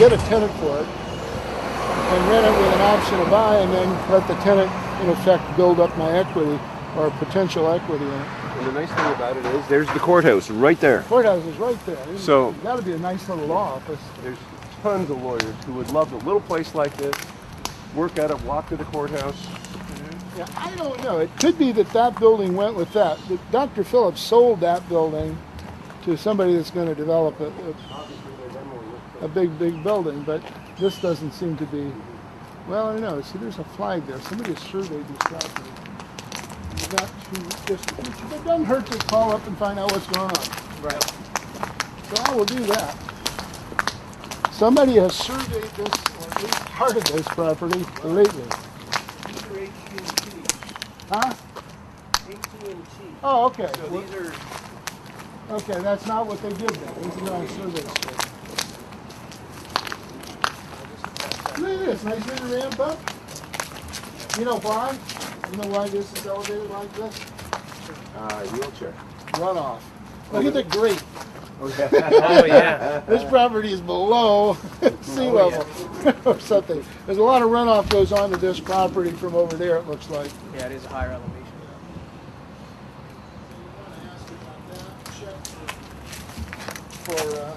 get a tenant for it and rent it with an option to buy, and then let the tenant, in effect, build up my equity or potential equity in it. And the nice thing about it is, there's the courthouse right there. The courthouse is right there. So it's got to be a nice little law office. There's tons of lawyers who would love a little place like this, work at it, walk to the courthouse. Yeah, I don't know. It could be that that building went with that. Dr. Phillips sold that building to somebody that's going to develop a big building, but this doesn't seem to be. Well, I don't know. See, there's a flag there. Somebody has surveyed this property. It's not too distant. It doesn't hurt to call up and find out what's going on. Right. So I will do that. Somebody has surveyed this, or at least part of this property, lately. These are AT&T. Huh? AT&T. Oh, okay. So these are. Okay, that's not what they did then. This is not a survey state. Look at this, nice little ramp up. You know why? You know why this is elevated like this? Wheelchair. Runoff. Look at the grate. Oh yeah. This property is below sea level or something. There's a lot of runoff goes on to this property from over there, it looks like. Yeah, it is a higher elevation. For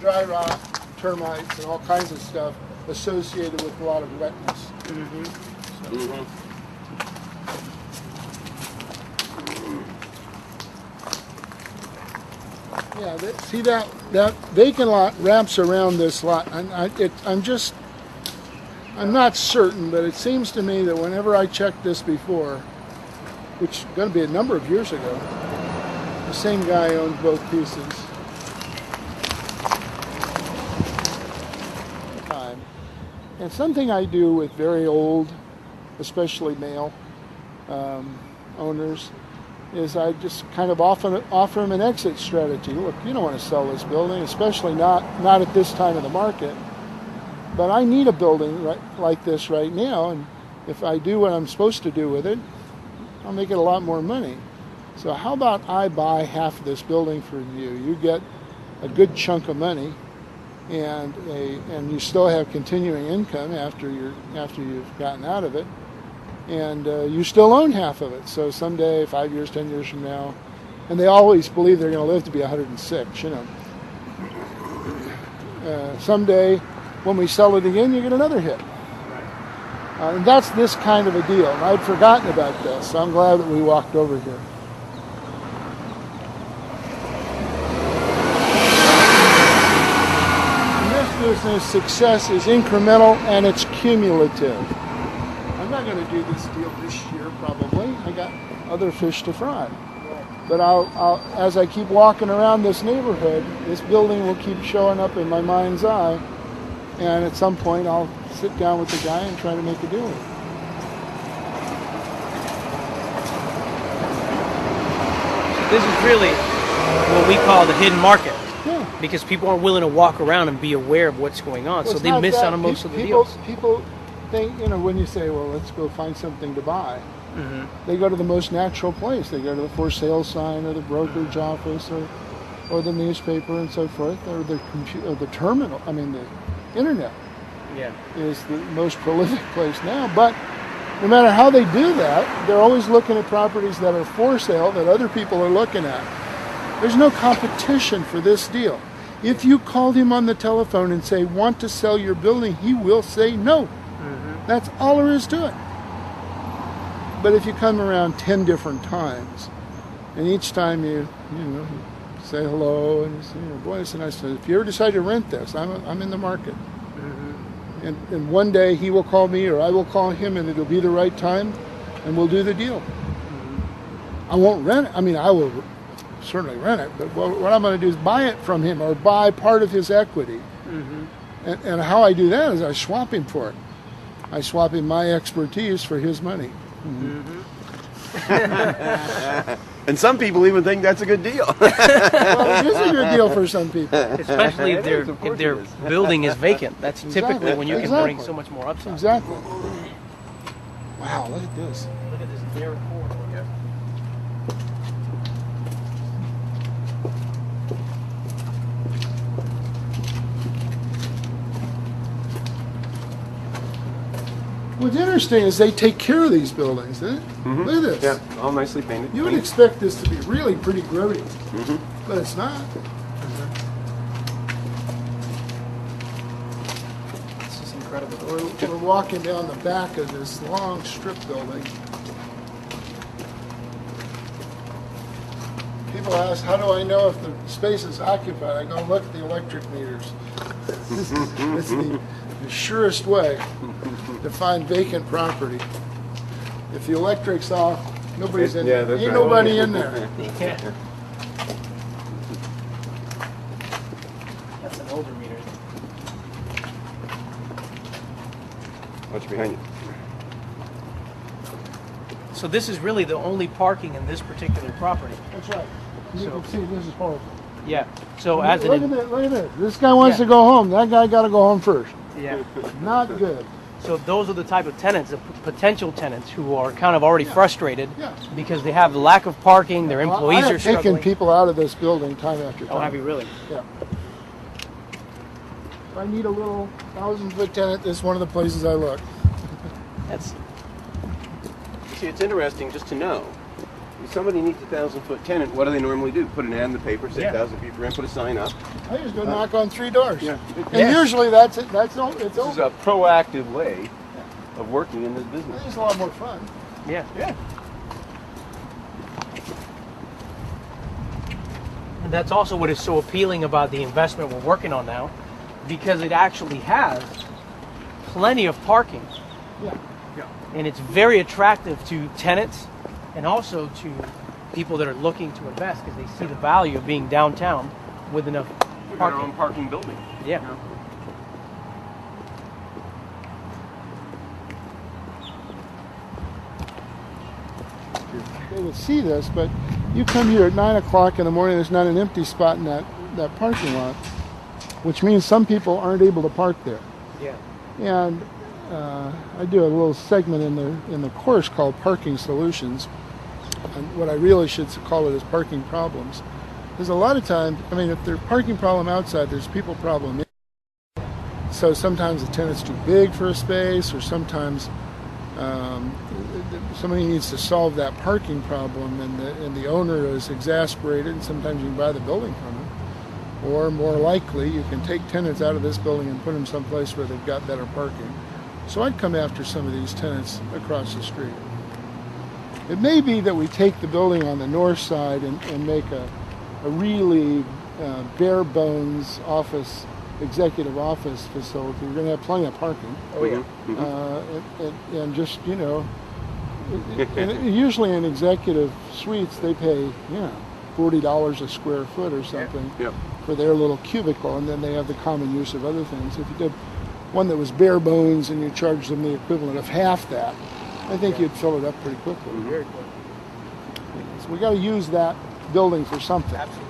dry rot, termites, and all kinds of stuff associated with a lot of wetness. Yeah, see that vacant lot wraps around this lot. I'm not certain, but it seems to me that whenever I checked this before, which is going to be a number of years ago, the same guy owned both pieces. And something I do with very old, especially male owners, is I just kind of offer them an exit strategy. Look, you don't want to sell this building, especially not at this time of the market. But I need a building like this right now, and if I do what I'm supposed to do with it, I'll make it a lot more money. So how about I buy half of this building for you? You get a good chunk of money, and you still have continuing income after you've gotten out of it, and you still own half of it. So someday, 5 years, 10 years from now, and they always believe they're going to live to be 106. You know, someday when we sell it again, you get another hit. And that's this kind of a deal. And I'd forgotten about this, so I'm glad that we walked over here. Business success is incremental and it's cumulative. I'm not going to do this deal this year probably. I got other fish to fry. But I'll as I keep walking around this neighborhood, this building will keep showing up in my mind's eye, and at some point I'll sit down with the guy and try to make a deal with him. This is really what we call the hidden market. Yeah. Because people aren't willing to walk around and be aware of what's going on, so they miss out on most of the deals. People think, you know, when you say, well, let's go find something to buy, they go to the most natural place. They go to the for sale sign or the brokerage office or the newspaper and so forth, or the terminal. I mean, the internet is the most prolific place now. But no matter how they do that, they're always looking at properties that are for sale that other people are looking at. There's no competition for this deal. If you called him on the telephone and say, want to sell your building, he will say no. That's all there is to it. But if you come around 10 different times, and each time you say hello, and you say, boy, it's a nice place. If you ever decide to rent this, I'm in the market. And one day he will call me or I will call him, and it'll be the right time, and we'll do the deal. I won't rent it. I mean, I will certainly rent it, but what I'm going to do is buy it from him or buy part of his equity. And how I do that is I swap him for it. I swap him my expertise for his money. And some people even think that's a good deal. Well, it is a good deal for some people. Especially if their building is vacant. That's typically when you can bring so much more upside. Exactly. Wow, look at this. Look at this narrow corridor. What's interesting is they take care of these buildings. Look at this. Yeah, all nicely painted. You would expect this to be really pretty grody, but it's not. This is incredible. We're walking down the back of this long strip building. People ask, how do I know if the space is occupied? I go, look at the electric meters. It's the surest way to find vacant property. If the electric's off, nobody's in there. Ain't nobody in there. Yeah. That's an older meter. Watch behind you. So this is really the only parking in this particular property. That's right. You can see this is horrible. Yeah. So as look at this. This guy wants to go home. That guy got to go home first. Yeah. Not good. So those are the type of tenants, the potential tenants who are kind of already frustrated because they have the lack of parking. Their employees are struggling. I have taken people out of this building time after time. Oh, have you really? Yeah. If I need a little 1,000-foot tenant, this is one of the places I look. That's. See, it's interesting just to know. If somebody needs a 1,000-foot tenant, what do they normally do? Put an ad in the paper, say 1,000 feet for rent, put a sign up. I just go knock on 3 doors. Yeah. And usually that's it. That's all. It's This is a proactive way of working in this business. It's a lot more fun. Yeah. Yeah. And that's also what is so appealing about the investment we're working on now, because it actually has plenty of parking. Yeah. And it's very attractive to tenants and also to people that are looking to invest because they see the value of being downtown with enough We've got our own parking. parking building. Yeah. You know? They would see this, but you come here at 9 o'clock in the morning, there's not an empty spot in that parking lot, which means some people aren't able to park there. Yeah. And I do a little segment in the course called Parking Solutions, and what I really should call it is parking problems. Because a lot of times, I mean, if there's parking problem outside, there's people problem in. So sometimes the tenant's too big for a space, or sometimes somebody needs to solve that parking problem, and the owner is exasperated, and sometimes you can buy the building from him. Or more likely, you can take tenants out of this building and put them someplace where they've got better parking. So I'd come after some of these tenants across the street. It may be that we take the building on the north side and make a really bare bones office, executive office facility. We're going to have plenty of parking. Oh yeah. And just, you know, usually in executive suites they pay, $40 a square foot or something for their little cubicle, and then they have the common use of other things. If you did one that was bare bones and you charged them the equivalent of half that, I think you'd fill it up pretty quickly. Very quick. So we got to use that building for something. Absolutely.